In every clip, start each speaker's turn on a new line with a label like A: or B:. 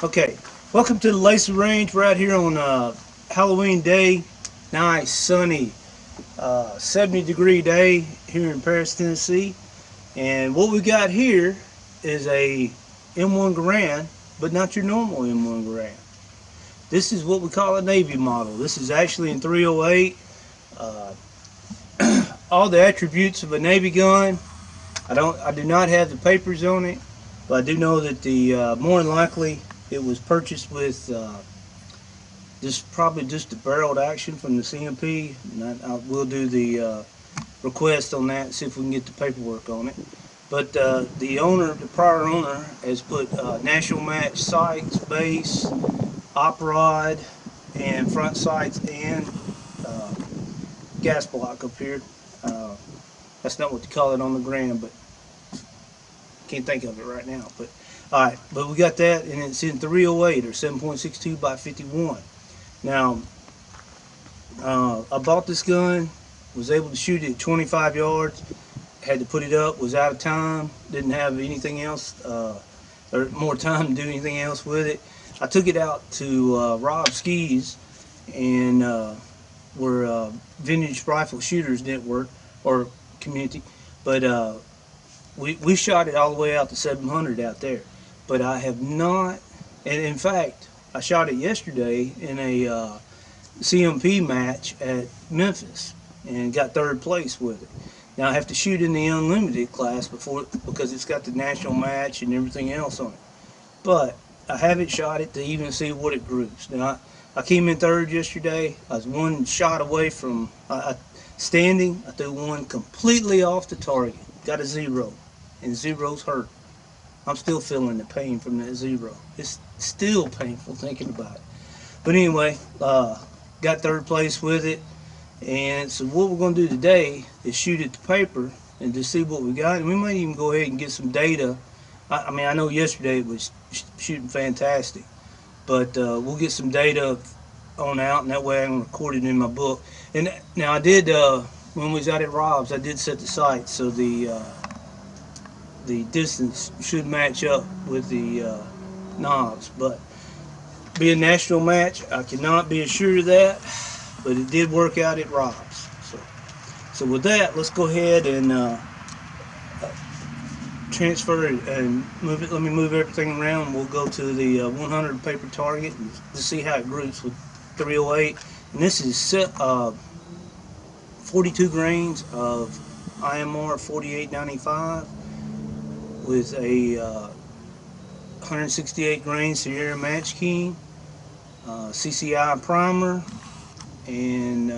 A: Okay, welcome to the Lacy Range. We're out here on Halloween day. Nice, sunny, 70-degree day here in Paris, Tennessee. And what we got here is a M1 Garand, but not your normal M1 Garand. This is what we call a Navy model. This is actually in 308. Uh, all the attributes of a Navy gun. I do not have the papers on it, but I do know that the more than likely it was purchased with probably just the barreled action from the CMP. And I will do the request on that and see if we can get the paperwork on it. But the prior owner, has put national match sights, base, op rod, and front sights and uh, gas block up here. Uh, that's not what they call it on the Garand, but can't think of it right now. But all right, but we got that, and it's in 308 or 7.62 by 51. Now, I bought this gun, was able to shoot it at 25 yards, had to put it up, was out of time, didn't have anything else, or more time to do anything else with it. I took it out to Rob Skis, and where Vintage Rifle Shooters Network, or community, but we shot it all the way out to 700 out there. But I have not, and in fact, I shot it yesterday in a CMP match at Memphis and got third place with it. Now I have to shoot in the unlimited class because it's got the national match and everything else on it. But I haven't shot it to even see what it groups. Now I came in third yesterday. I was one shot away from standing. I threw one completely off the target. Got a 0, and zeros hurt. I'm still feeling the pain from that 0. It's still painful thinking about it. But anyway, got third place with it. And so what we're going to do today is shoot it to paper and just see what we got. And we might even go ahead and get some data. I mean, I know yesterday it was shooting fantastic. But we'll get some data on out, and that way I can record it in my book. And now I did, when we was out at Rob's, I did set the sights, so the distance should match up with the knobs. But being national match, I cannot be assured of that, but it did work out at Rob's. So with that, let's go ahead and transfer it and move it. Let me move everything around. We'll go to the 100 paper target and to see how it groups with 308. And this is 42 grains of IMR 4895 with a 168 grain Sierra Match Key, CCI primer, and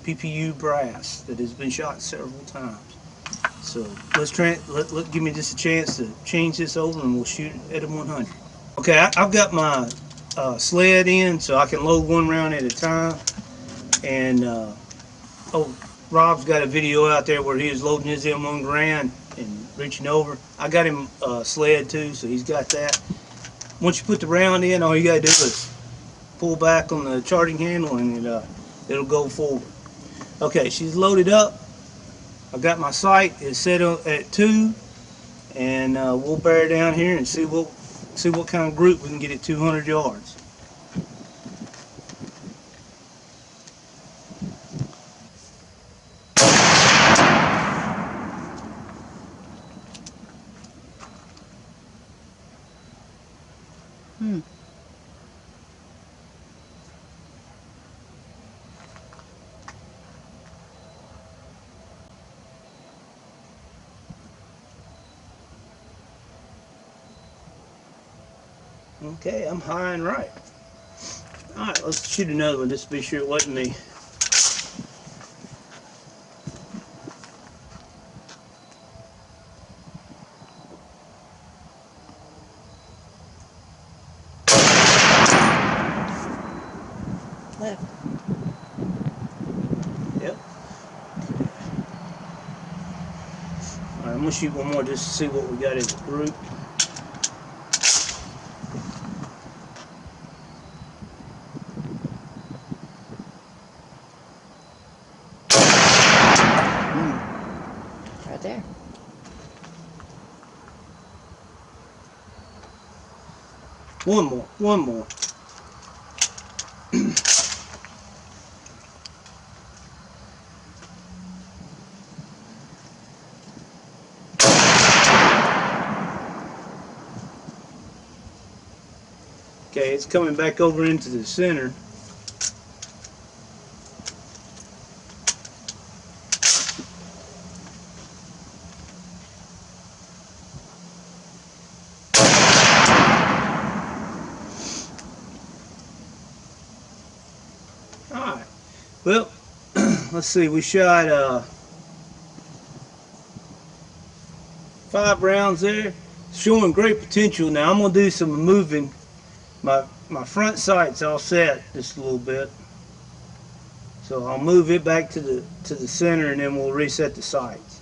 A: PPU brass that has been shot several times. So give me just a chance to change this over, and we'll shoot it at a 100. Okay, I've got my sled in, so I can load one round at a time. And oh, Rob's got a video out there where he was loading his M1 Garand and reaching over. I got him sled too, so he's got that. Once you put the round in, all you gotta do is pull back on the charging handle, and it'll go forward. Okay, she's loaded up. I've got my sight is set at 2, and we'll bear down here and see what kind of group we can get at 200 yards. Okay, I'm high and right. Alright, let's shoot another one just to be sure it wasn't me.
B: Left.
A: Yep. Alright, I'm going to shoot one more just to see what we got in the group.
B: Right there.
A: One more, one more. Okay, it's coming back over into the center. Alright, well, let's see, we shot 5 rounds there, showing great potential. Now I'm going to do some moving. My front sight's all set just a little bit, so I'll move it back to the center, and then we'll reset the sights.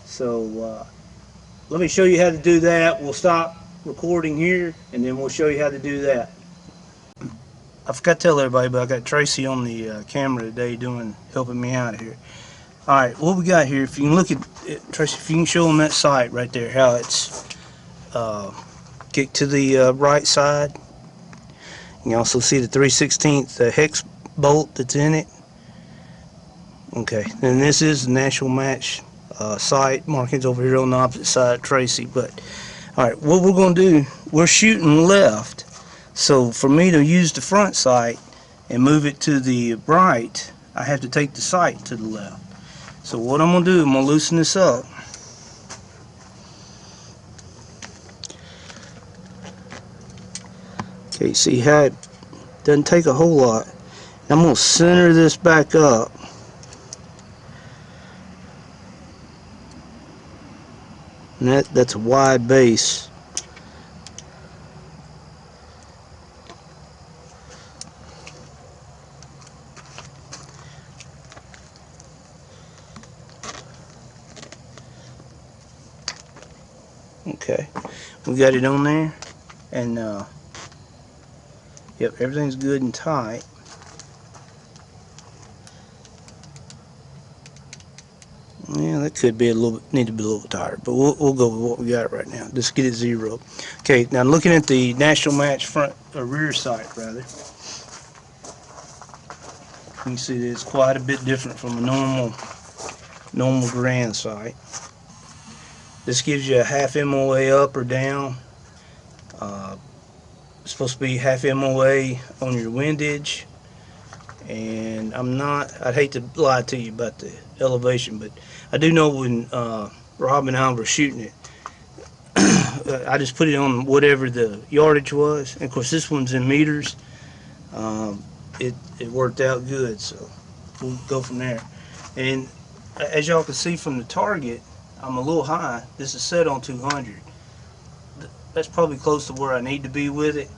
A: So let me show you how to do that. We'll stop recording here, and then we'll show you how to do that. I forgot to tell everybody, but I got Tracy on the camera today helping me out here. Alright, what we got here, if you can look at it, Tracy, if you can show them that sight right there, how it's kicked to the right side. You can also see the 3/16 hex bolt that's in it. Okay, and this is the National Match sight markings over here on the opposite side of Tracy. But alright, what we're going to do, we're shooting left. So for me to use the front sight and move it to the right, I have to take the sight to the left. So what I'm going to do, I'm going to loosen this up. Okay, see how it doesn't take a whole lot. I'm going to center this back up. And that's a wide base. Okay, we got it on there, and yep, everything's good and tight. Yeah, that could be need to be a little bit tighter, but we'll go with what we got right now. Just get it zeroed. Okay, now looking at the National Match front or rear sight rather, you can see that it's quite a bit different from a normal Garand sight. This gives you a half MOA up or down. It's supposed to be half MOA on your windage, and I'd hate to lie to you about the elevation, but I do know when Rob and I were shooting it, I just put it on whatever the yardage was, and of course this one's in meters. It worked out good, so we'll go from there. And as y'all can see from the target, I'm a little high. This is set on 200. That's probably close to where I need to be with it.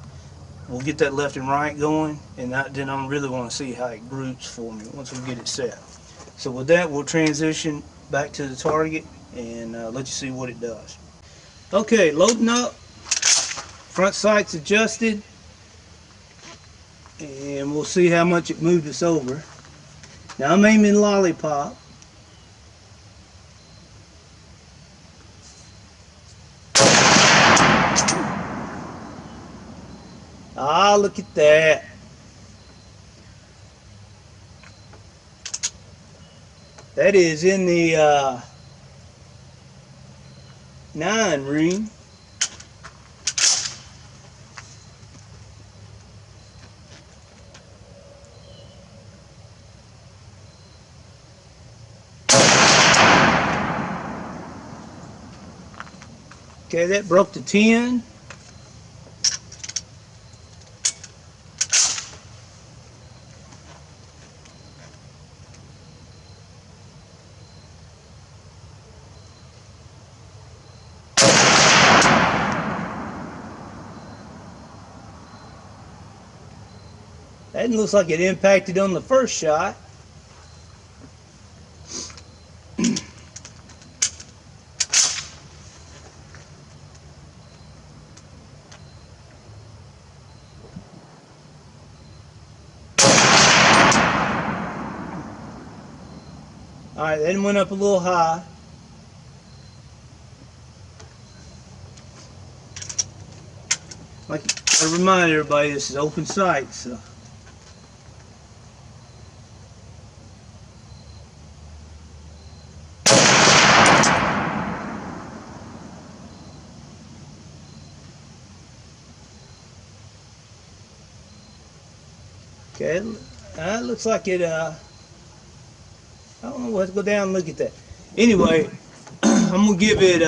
A: We'll get that left and right going, and then I really want to see how it groups for me once we get it set. So with that, we'll transition back to the target and let you see what it does. Okay, loading up. Front sight's adjusted, and we'll see how much it moved us over. Now I'm aiming lollipop. Ah, look at that. That is in the 9 ring. Okay, that broke to 10. That looks like it impacted on the first shot. Alright, then went up a little high. Like I remind everybody this is open sight, so. Okay, looks like it, I don't know, let's go down and look at that. Anyway, I'm gonna give it,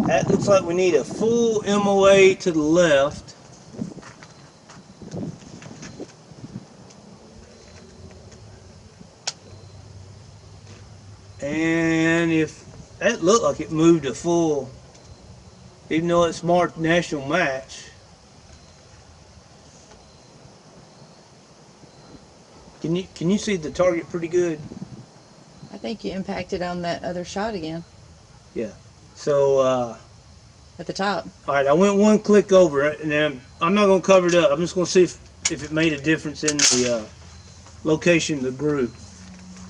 A: that looks like we need a full MOA to the left. And if that looked like it moved a full, even though it's marked national match. Can you see the target pretty good?
B: I think you impacted on that other shot again.
A: Yeah. So
B: at the top.
A: All right, I went one click over it, and then I'm not going to cover it up. I'm just going to see if it made a difference in the location of the group.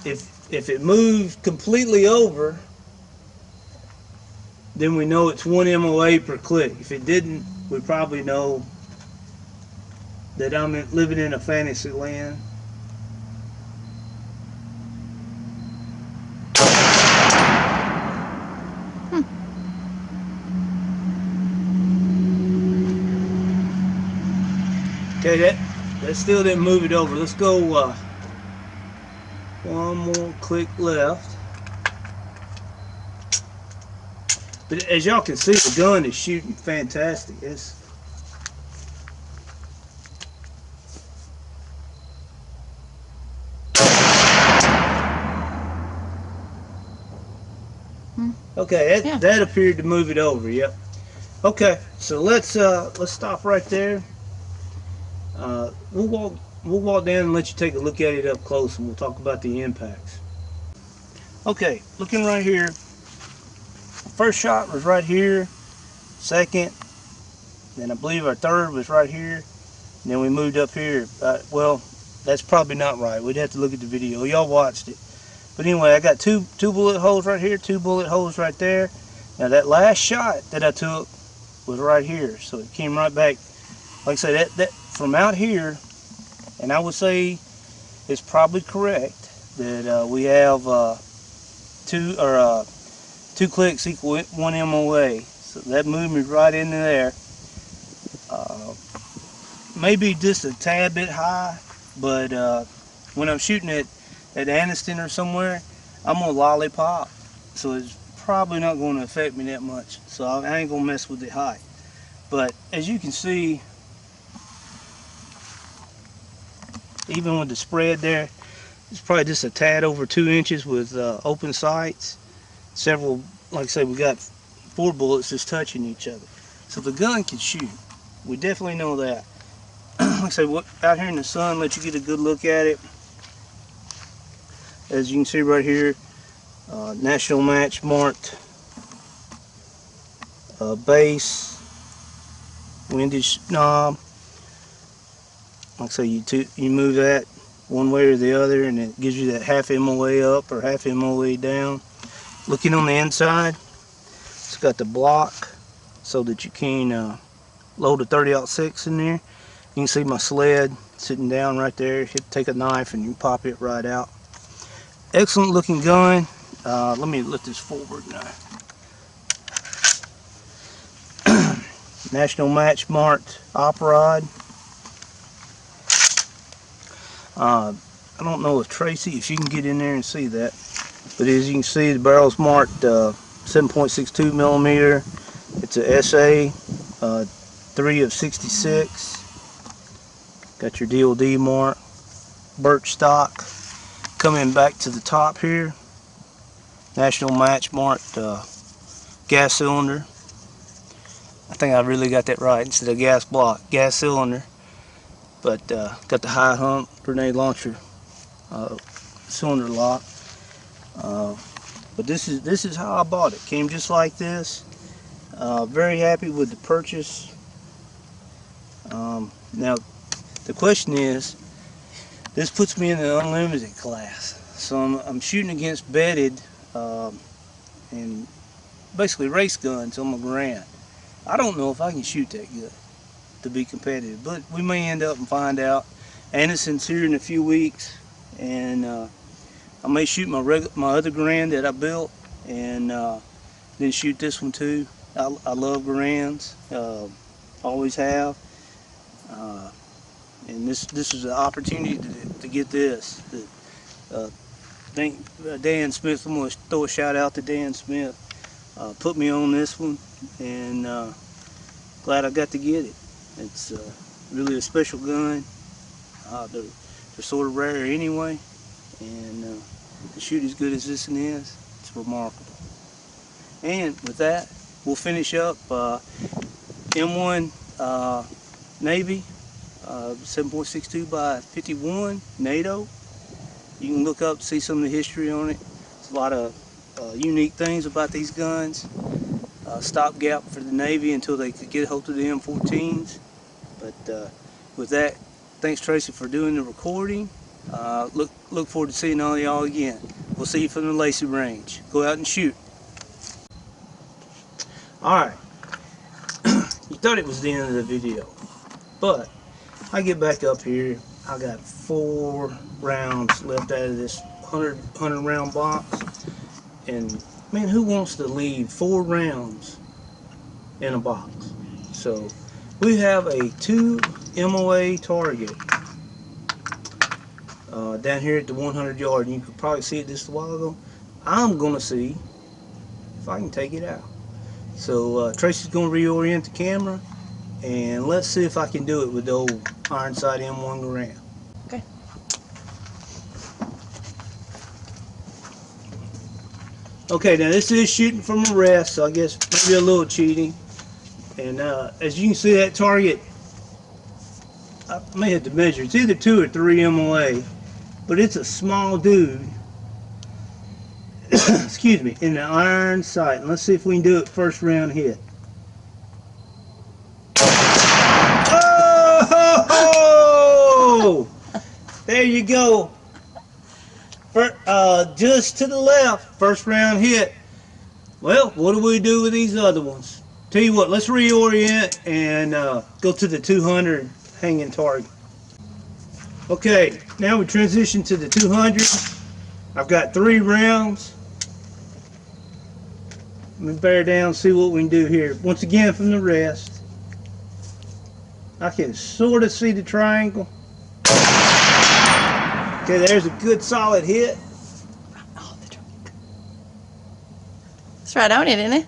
A: If it moved completely over, then we know it's 1 MOA per click. If it didn't, we probably know that I'm living in a fantasy land. Okay, that still didn't move it over. Let's go one more click left. But as y'all can see, the gun is shooting fantastic. Okay, that appeared to move it over. Yep. Okay, so let's stop right there. We'll walk down and let you take a look at it up close, and we'll talk about the impacts. Okay, looking right here. First shot was right here. Second, then I believe our third was right here. And then we moved up here. Well, that's probably not right. We'd have to look at the video. Y'all watched it. But anyway, I got two bullet holes right here, 2 bullet holes right there. Now that last shot that I took was right here, so it came right back. Like I said, that from out here, and I would say it's probably correct that we have 2 clicks equal 1 MOA. So that moved me right into there. Maybe just a tad bit high, but when I'm shooting at Aniston or somewhere, I'm gonna lollipop, so it's probably not going to affect me that much. So I ain't gonna mess with it high. But as you can see, even with the spread there, it's probably just a tad over 2 inches with open sights. Several, like I said, we got 4 bullets just touching each other. So the gun can shoot. We definitely know that. Like I said, out here in the sun, let you get a good look at it. As you can see right here, national match marked base, windage knob. Like I say, you move that one way or the other, and it gives you that half MOA up or half MOA down. Looking on the inside, it's got the block so that you can load a 30-06 in there. You can see my sled sitting down right there. Take a knife and you pop it right out. Excellent looking gun. Let me lift this forward now. National match marked op rod. I don't know if Tracy, if you can get in there and see that, but as you can see, the barrel's marked 7.62 millimeter. It's a SA 3 of 66. Got your DOD mark, birch stock. Coming back to the top here, national match marked gas cylinder. I think I really got that right instead of gas block, gas cylinder. But got the high hump grenade launcher cylinder lock. But this is how I bought it. Came just like this. Very happy with the purchase. Now the question is, this puts me in the unlimited class. So I'm shooting against bedded, and basically race guns on my Garand. I don't know if I can shoot that good to be competitive, but we may end up and find out. Anderson's here in a few weeks, and I may shoot my other Garand that I built, and then shoot this one too. I love Garands, always have, and this is an opportunity to get this. Thank Dan Smith. I'm going to throw a shout out to Dan Smith. Put me on this one, and glad I got to get it. It's really a special gun. They're sort of rare anyway, and to shoot as good as this one is, it's remarkable. And with that, we'll finish up M1 Navy 7.62 by 51 NATO. You can look up, see some of the history on it. There's a lot of unique things about these guns. Stopgap for the Navy until they could get hold of the M14s. But with that, thanks Tracy for doing the recording. Look forward to seeing all y'all again. We'll see you from the Lacy Range. Go out and shoot. Alright, you thought it was the end of the video, but I get back up here, I got 4 rounds left out of this 100 round box, and man, who wants to leave 4 rounds in a box? So we have a 2 MOA target down here at the 100 yard, and you could probably see it just a while ago. I'm gonna see if I can take it out. So Tracy's going to reorient the camera, and let's see if I can do it with the old iron sight M1 Garand.
B: Okay.
A: Okay, now this is shooting from a rest, so I guess maybe a little cheating. And as you can see, that target, I may have to measure, it's either 2 or 3 MOA, but it's a small dude. Excuse me, in the iron sight. And let's see if we can do it first round hit. Oh! There you go. Just to the left, first round hit. Well, what do we do with these other ones? Tell you what, let's reorient and go to the 200 hanging target. Okay, now we transition to the 200. I've got 3 rounds. Let me bear down and see what we can do here. Once again from the rest. I can sort of see the triangle. Okay, there's a good solid hit.
B: Oh, it's right on it, isn't it?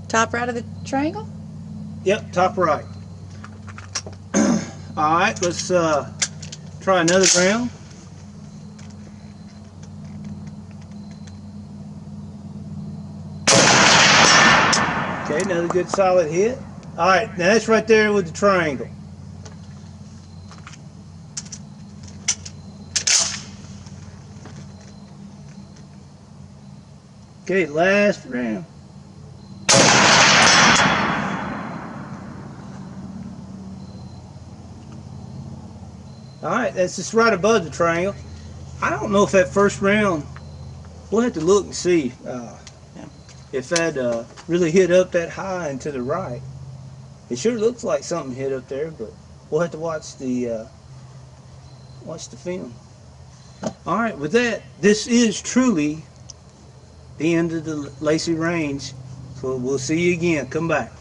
B: Top right of the triangle?
A: Yep, top right. Alright, let's try another round. Okay, another good solid hit. Alright, now that's right there with the triangle. Okay, last round. Alright, that's just right above the triangle. I don't know if that first round, we'll have to look and see if that really hit up that high and to the right. It sure looks like something hit up there, but we'll have to watch the film. Alright, with that, this is truly the end of the Lacy Range. So we'll see you again. Come back.